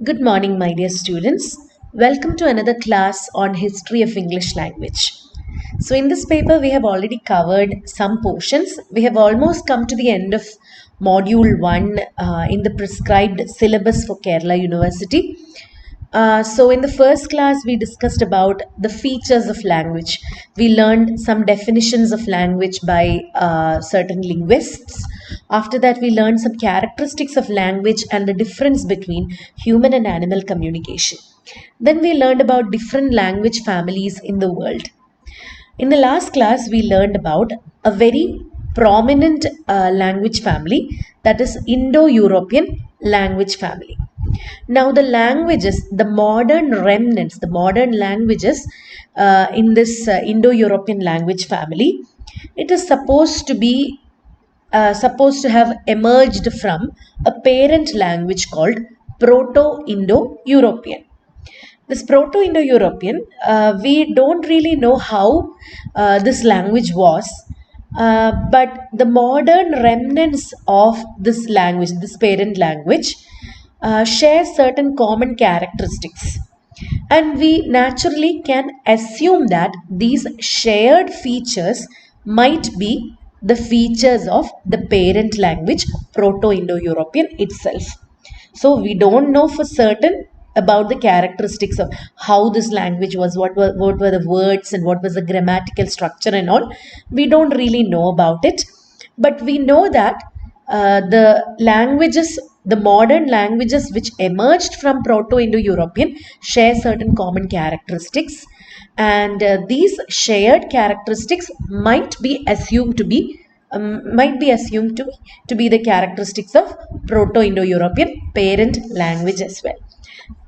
Good morning, my dear students. Welcome to another class on history of English language. So, in this paper, we have already covered some portions. We have almost come to the end of module 1 in the prescribed syllabus for Kerala University. So in the first class, we discussed about the features of language. We learned some definitions of language by certain linguists. After that, we learned some characteristics of language and the difference between human and animal communication. Then we learned about different language families in the world. In the last class, we learned about a very prominent language family, that is Indo-European language family. Now, the languages, the modern remnants, the modern languages in this Indo-European language family, it is supposed to have emerged from a parent language called Proto-Indo-European. This Proto-Indo-European, we don't really know how this language was, but the modern remnants of this language, this parent language, share certain common characteristics. And we naturally can assume that these shared features might be the features of the parent language, Proto-Indo-European itself. So we don't know for certain about the characteristics of how this language was, what were the words and what was the grammatical structure and all. We don't really know about it. But we know that the modern languages which emerged from Proto-Indo-European share certain common characteristics, and these shared characteristics might be assumed to be the characteristics of Proto-Indo-European parent language as well.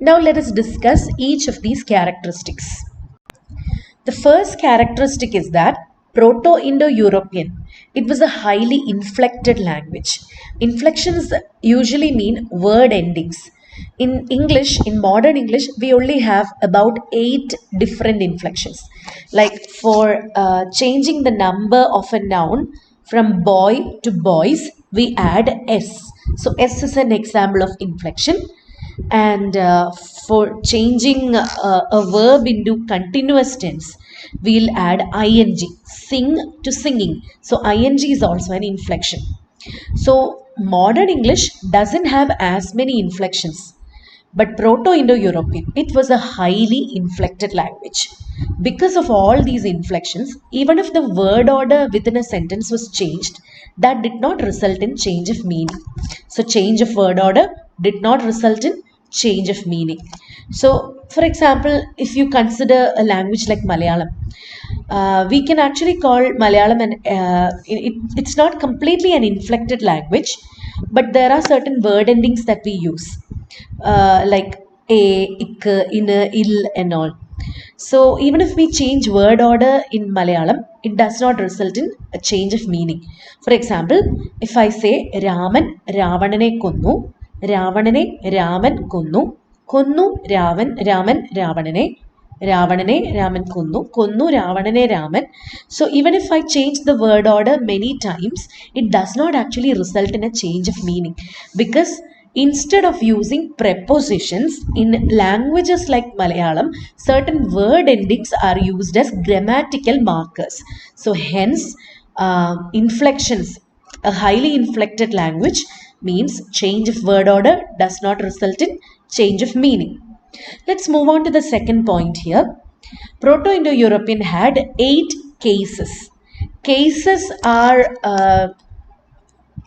Now let us discuss each of these characteristics. The first characteristic is that Proto-Indo-European, it was a highly inflected language. Inflections usually mean word endings. In English, in modern English, we only have about 8 different inflections. Like for changing the number of a noun from boy to boys, we add S. So S is an example of inflection. And for changing a verb into continuous tense, we'll add ing, sing to singing. So ing is also an inflection. So modern English doesn't have as many inflections, but Proto-Indo-European, it was a highly inflected language. Because of all these inflections, even if the word order within a sentence was changed, that did not result in change of meaning. So change of word order did not result in change of meaning. So, for example, if you consider a language like Malayalam, we can actually call Malayalam it's not completely an inflected language, but there are certain word endings that we use, like a, ik, in, il, and all. So even if we change word order in Malayalam, it does not result in a change of meaning. For example, if I say Raman Ravanane Konnu, Ravanane Raman Konnu, Konnu Raman Ravanane, Ravanane Raman Konnu, Konnu Ravanane Raman. So even if I change the word order many times, it does not actually result in a change of meaning, because instead of using prepositions in languages like Malayalam, certain word endings are used as grammatical markers. So hence, inflections, a highly inflected language means change of word order does not result in change of meaning. Let's move on to the second point here. Proto-Indo-European had 8 cases. Cases are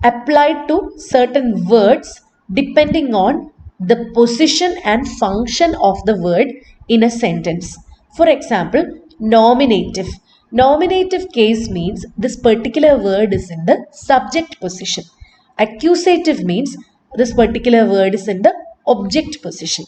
applied to certain words depending on the position and function of the word in a sentence. For example, nominative. Nominative case means this particular word is in the subject position. Accusative means this particular word is in the object position.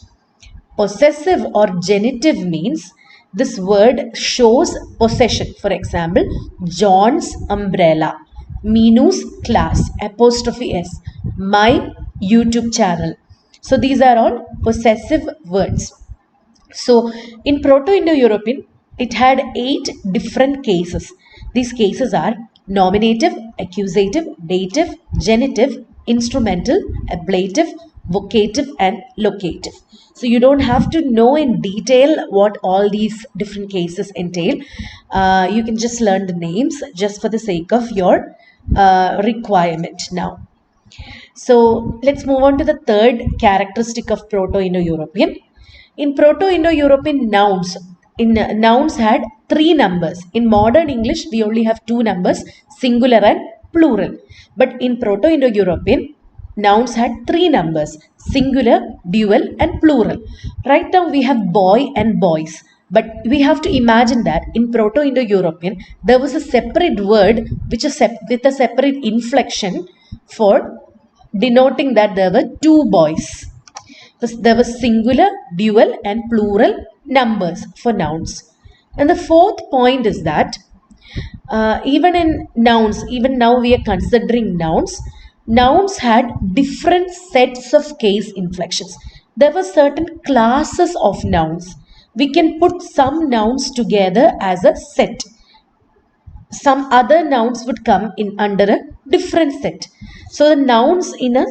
Possessive or genitive means this word shows possession. For example, John's umbrella, Minu's class, apostrophe S, my YouTube channel. So these are all possessive words. So in Proto-Indo-European, it had 8 different cases. These cases are nominative, accusative, dative, genitive, instrumental, ablative, vocative and locative. So you don't have to know in detail what all these different cases entail. You can just learn the names just for the sake of your requirement now. So let's move on to the third characteristic of Proto-Indo-European. In Proto-Indo-European nouns had three numbers. In modern English, we only have two numbers, singular and plural. But in Proto-Indo-European, nouns had three numbers, singular, dual and plural. Right now we have boy and boys. But we have to imagine that in Proto-Indo-European, there was a separate word which is with a separate inflection for denoting that there were two boys. There was singular, dual and plural numbers for nouns. And the fourth point is that even in nouns, even now we are considering nouns had different sets of case inflections. There were certain classes of nouns. We can put some nouns together as a set. Some other nouns would come in under a different set. So the nouns in the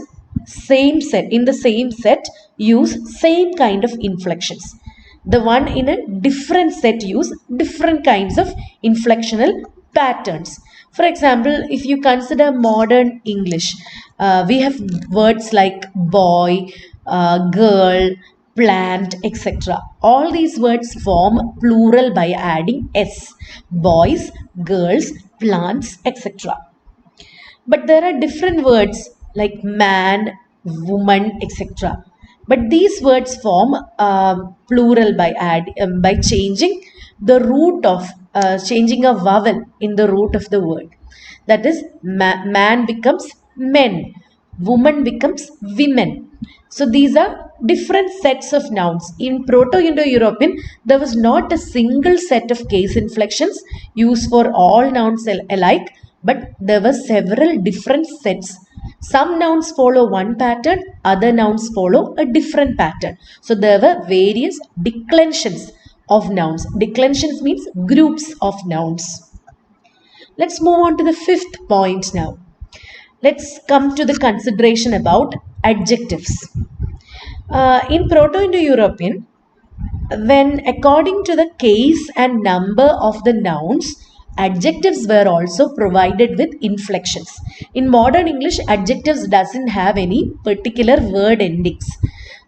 same set use same kind of inflections. The one in a different set use different kinds of inflectional patterns. For example, if you consider modern English, we have words like boy, girl, plant, etc. All these words form plural by adding s. Boys, girls, plants, etc. But there are different words like man, woman, etc. But these words form plural by changing the root of changing a vowel in the root of the word. That is, man becomes men, woman becomes women. So these are different sets of nouns. In Proto-Indo-European, there was not a single set of case inflections used for all nouns alike, but there were several different sets. Some nouns follow one pattern, other nouns follow a different pattern. So there were various declensions of nouns. Declensions means groups of nouns. Let's move on to the fifth point now. Let's come to the consideration about adjectives. In Proto-Indo-European, when according to the case and number of the nouns, adjectives were also provided with inflections. In modern English, adjectives doesn't have any particular word endings.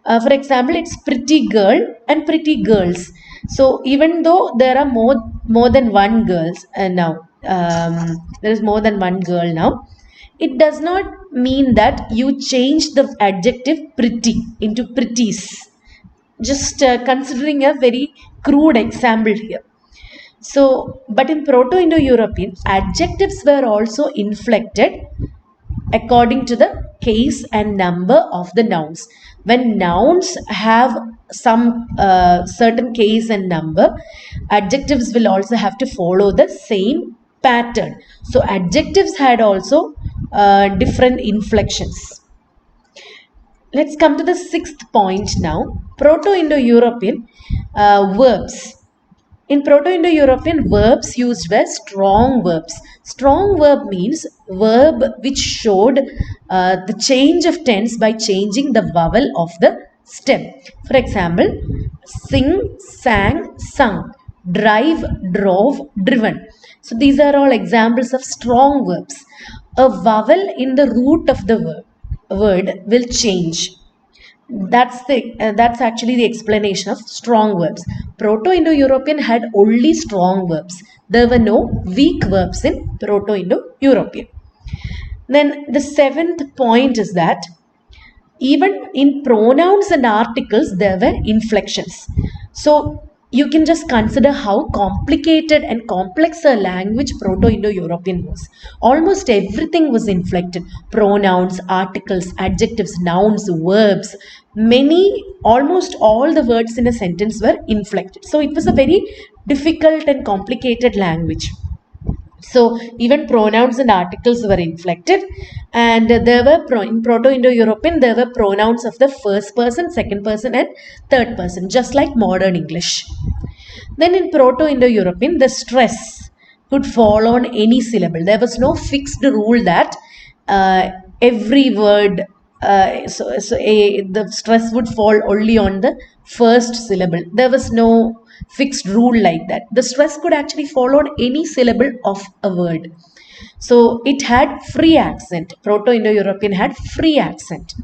For example, it's pretty girl and pretty girls. So even though there are more than one girls now, there is more than one girl now, it does not mean that you change the adjective pretty into pretties. Just considering a very crude example here. So, but in Proto-Indo-European, adjectives were also inflected according to the case and number of the nouns. When nouns have some certain case and number, adjectives will also have to follow the same pattern. So adjectives had also different inflections. Let's come to the sixth point now. Proto-Indo-European verbs. In Proto-Indo-European, verbs used were strong verbs. Strong verb means verb which showed the change of tense by changing the vowel of the stem. For example, sing, sang, sung, drive, drove, driven. So these are all examples of strong verbs. A vowel in the root of the word will change. That's actually the explanation of strong verbs. Proto-Indo-European had only strong verbs. There were no weak verbs in Proto-Indo-European. Then the seventh point is that even in pronouns and articles there were inflections. So you can just consider how complicated and complex a language Proto-Indo-European was. Almost everything was inflected. Pronouns, articles, adjectives, nouns, verbs. Almost all the words in a sentence were inflected. So it was a very difficult and complicated language. So even pronouns and articles were inflected, and there were in Proto-Indo-European there were pronouns of the first person, second person and third person, just like modern English. Then in Proto-Indo-European the stress could fall on any syllable. There was no fixed rule that every word the stress would fall only on the first syllable. There was no fixed rule like that. The stress could actually fall on any syllable of a word. So it had free accent. Proto-Indo-European had free accent.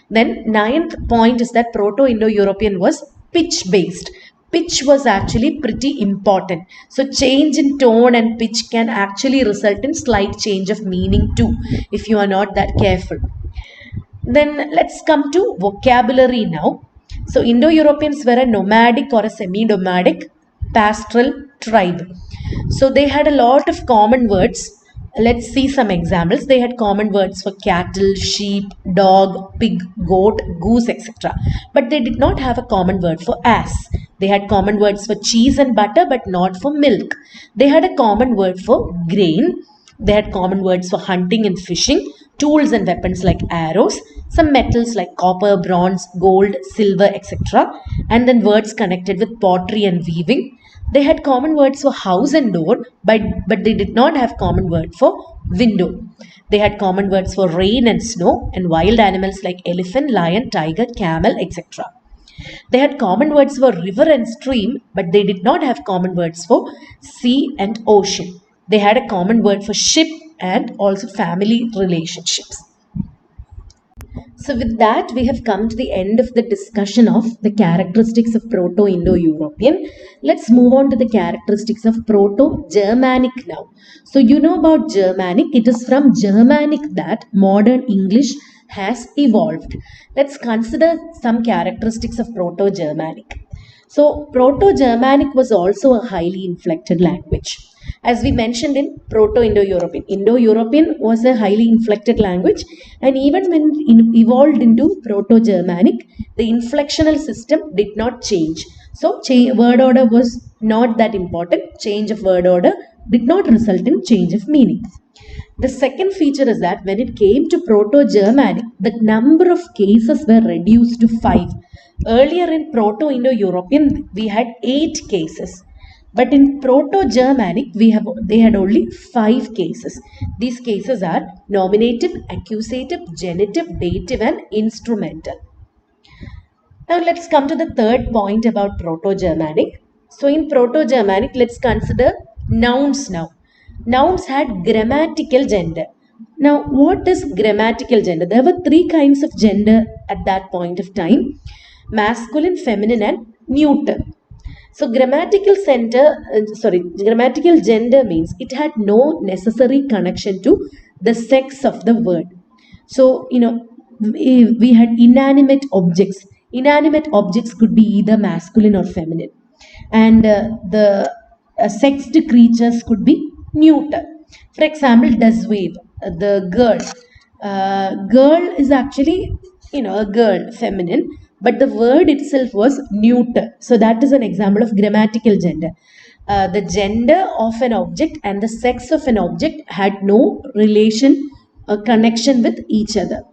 Then ninth point is that Proto-Indo-European was pitch based. Pitch was actually pretty important. So change in tone and pitch can actually result in slight change of meaning too, if you are not that careful. Then let's come to vocabulary now. So Indo-Europeans were a nomadic or a semi-nomadic pastoral tribe. So they had a lot of common words. Let's see some examples. They had common words for cattle, sheep, dog, pig, goat, goose, etc. But they did not have a common word for ass. They had common words for cheese and butter, but not for milk. They had a common word for grain. They had common words for hunting and fishing, tools and weapons like arrows, some metals like copper, bronze, gold, silver, etc. And then words connected with pottery and weaving. They had common words for house and door, but they did not have common word for window. They had common words for rain and snow and wild animals like elephant, lion, tiger, camel, etc. They had common words for river and stream, but they did not have common words for sea and ocean. They had a common word for ship and also family relationships. So with that, we have come to the end of the discussion of the characteristics of Proto-Indo-European. Let's move on to the characteristics of Proto-Germanic now. So you know about Germanic. It is from Germanic that modern English has evolved. Let's consider some characteristics of Proto-Germanic. So Proto-Germanic was also a highly inflected language. As we mentioned in Proto-Indo-European, Indo-European was a highly inflected language, and even when it evolved into Proto-Germanic, the inflectional system did not change. So word order was not that important. Change of word order did not result in change of meaning. The second feature is that when it came to Proto-Germanic, the number of cases were reduced to 5. Earlier in Proto-Indo-European, we had 8 cases. But in Proto-Germanic, they had only 5 cases. These cases are nominative, accusative, genitive, dative, and instrumental. Now let's come to the third point about Proto-Germanic. So in Proto-Germanic, let's consider nouns now. Nouns had grammatical gender. Now what is grammatical gender? There were 3 kinds of gender at that point of time: masculine, feminine, and neuter. So grammatical gender means it had no necessary connection to the sex of the word. So, we had inanimate objects. Inanimate objects could be either masculine or feminine. And the sexed creatures could be neuter. For example, does wave, the girl. Girl is actually, a girl, feminine, but the word itself was neuter. So that is an example of grammatical gender. The gender of an object and the sex of an object had no relation or connection with each other.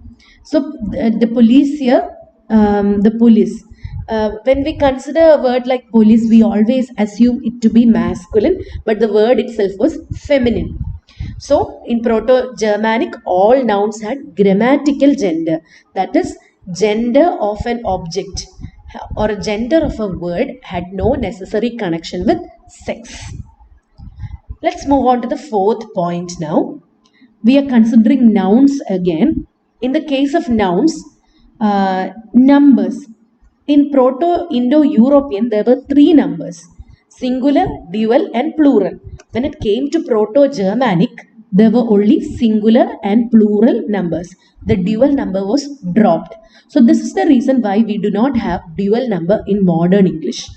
So the police here, the police. When we consider a word like police, we always assume it to be masculine, but the word itself was feminine. So in Proto-Germanic, all nouns had grammatical gender. That is, gender of an object or a gender of a word had no necessary connection with sex. Let's move on to the fourth point now. We are considering nouns again. In the case of nouns, numbers. In Proto-Indo-European, there were 3 numbers: singular, dual, and plural. When it came to Proto-Germanic, there were only singular and plural numbers. The dual number was dropped. So this is the reason why we do not have dual number in modern English.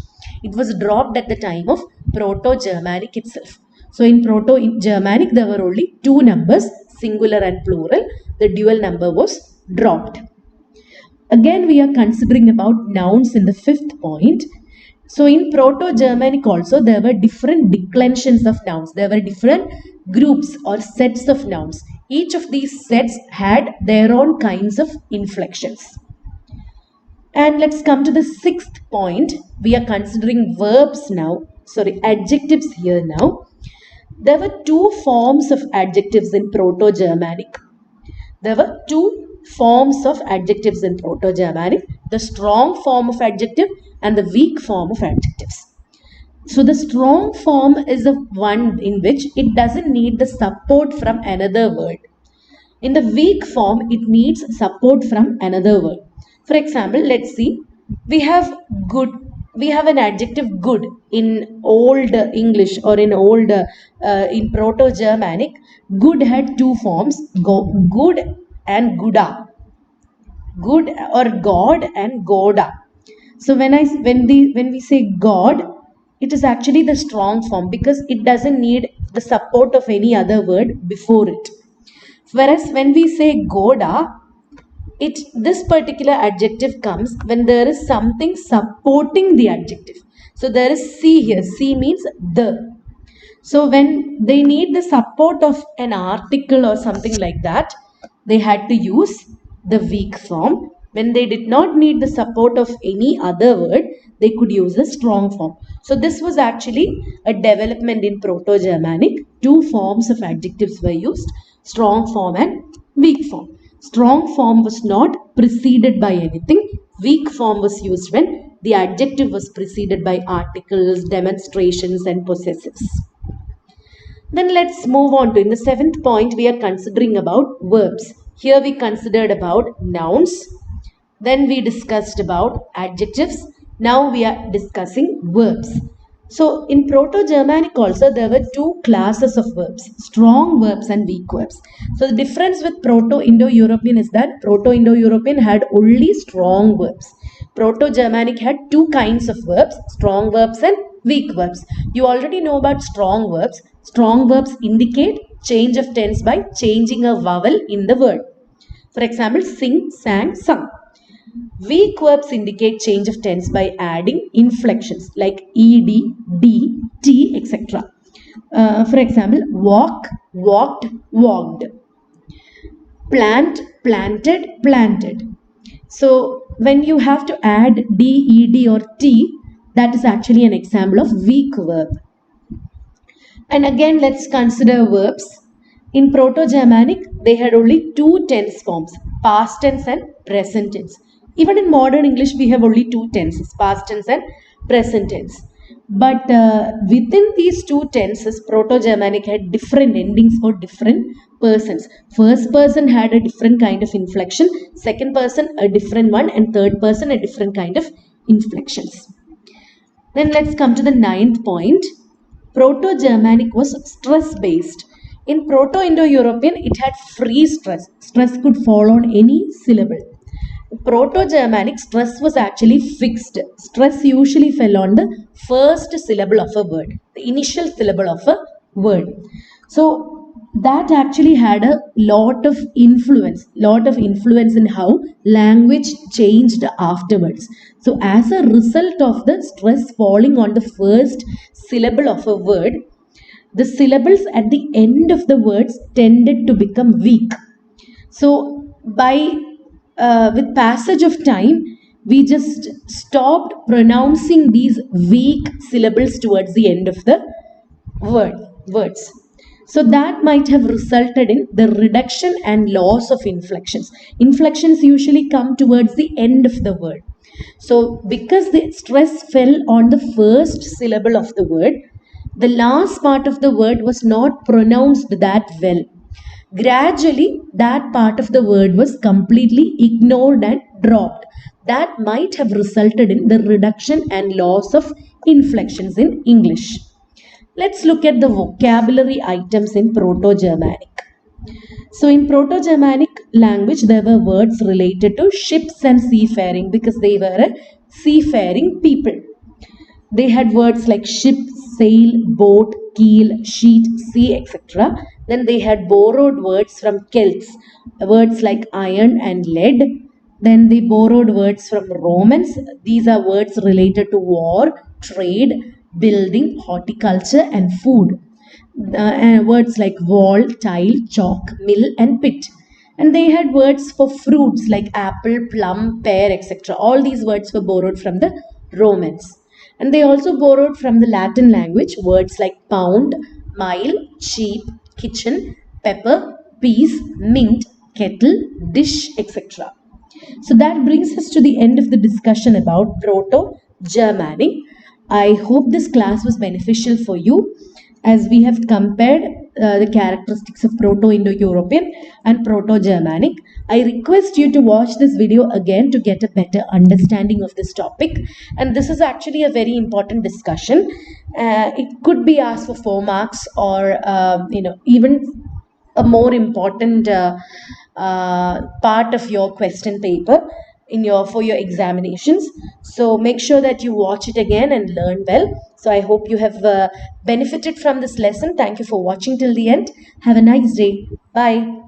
It was dropped at the time of Proto-Germanic itself. So in Proto-Germanic, there were only 2 numbers, singular and plural. The dual number was dropped. Again, we are considering about nouns in the 5th point. So in Proto-Germanic also, there were different declensions of nouns. There were different groups or sets of nouns. Each of these sets had their own kinds of inflections. And let's come to the 6th point. We are considering adjectives here now. There were 2 forms of adjectives in Proto-Germanic. There were 2 forms of adjectives in Proto-Germanic, the strong form of adjective and the weak form of adjectives. So the strong form is the one in which it doesn't need the support from another word. In the weak form, it needs support from another word. For example, let's see, we have good, we have an adjective good in old English or in old, in Proto-Germanic. Good had two forms, good and gooda. Good or God and goda. So when we say God, it is actually the strong form because it doesn't need the support of any other word before it. Whereas when we say goda, this particular adjective comes when there is something supporting the adjective. So there is C here. C means the. So when they need the support of an article or something like that, they had to use the weak form. When they did not need the support of any other word, they could use the strong form. So this was actually a development in Proto-Germanic. Two forms of adjectives were used, strong form and weak form. Strong form was not preceded by anything. Weak form was used when the adjective was preceded by articles, demonstrations and possessives. Then let's move on to, in the seventh point, we are considering about verbs. Here we considered about nouns. Then we discussed about adjectives. Now we are discussing verbs. So in Proto-Germanic also there were two classes of verbs, strong verbs and weak verbs. So the difference with Proto-Indo-European is that Proto-Indo-European had only strong verbs. Proto-Germanic had two kinds of verbs, strong verbs and weak verbs. You already know about strong verbs. Strong verbs indicate change of tense by changing a vowel in the word. For example, sing, sang, sung. Weak verbs indicate change of tense by adding inflections like ed, d, t, etc. For example, walk, walked, walked. Plant, planted, planted. So when you have to add d, ed or t, that is actually an example of weak verb. And again, let's consider verbs. In Proto-Germanic, they had only two tense forms, past tense and present tense. Even in modern English, we have only two tenses, past tense and present tense. But within these two tenses, Proto-Germanic had different endings for different persons. First person had a different kind of inflection, second person a different one, and third person a different kind of inflections. Then let's come to the ninth point. Proto-Germanic was stress-based. In Proto-Indo-European, it had free stress. Stress could fall on any syllable. Proto-Germanic, stress was actually fixed. Stress usually fell on the first syllable of a word, the initial syllable of a word. So that actually had a lot of influence in how language changed afterwards. So as a result of the stress falling on the first syllable of a word, the syllables at the end of the words tended to become weak. So with passage of time, we just stopped pronouncing these weak syllables towards the end of the words. So that might have resulted in the reduction and loss of inflections. Inflections usually come towards the end of the word. So because the stress fell on the first syllable of the word, the last part of the word was not pronounced that well. Gradually, that part of the word was completely ignored and dropped. That might have resulted in the reduction and loss of inflections in English. Let's look at the vocabulary items in Proto-Germanic. So in Proto-Germanic language, there were words related to ships and seafaring because they were a seafaring people. They had words like ship, sail, boat, keel, sheet, sea, etc. Then they had borrowed words from Celts, words like iron and lead. Then they borrowed words from Romans. These are words related to war, trade, building, horticulture and food. And words like wall, tile, chalk, mill and pit. And they had words for fruits like apple, plum, pear, etc. All these words were borrowed from the Romans. And they also borrowed from the Latin language words like pound, mile, cheap, kitchen, pepper, peas, mint, kettle, dish, etc. So that brings us to the end of the discussion about Proto-Germanic. I hope this class was beneficial for you as we have compared the characteristics of Proto-Indo-European and Proto-Germanic. I request you to watch this video again to get a better understanding of this topic. And this is actually a very important discussion. It could be asked for 4 marks or even a more important part of your question paper in your for your examinations. So make sure that you watch it again and learn well. So I hope you have benefited from this lesson. Thank you for watching till the end. Have a nice day. Bye.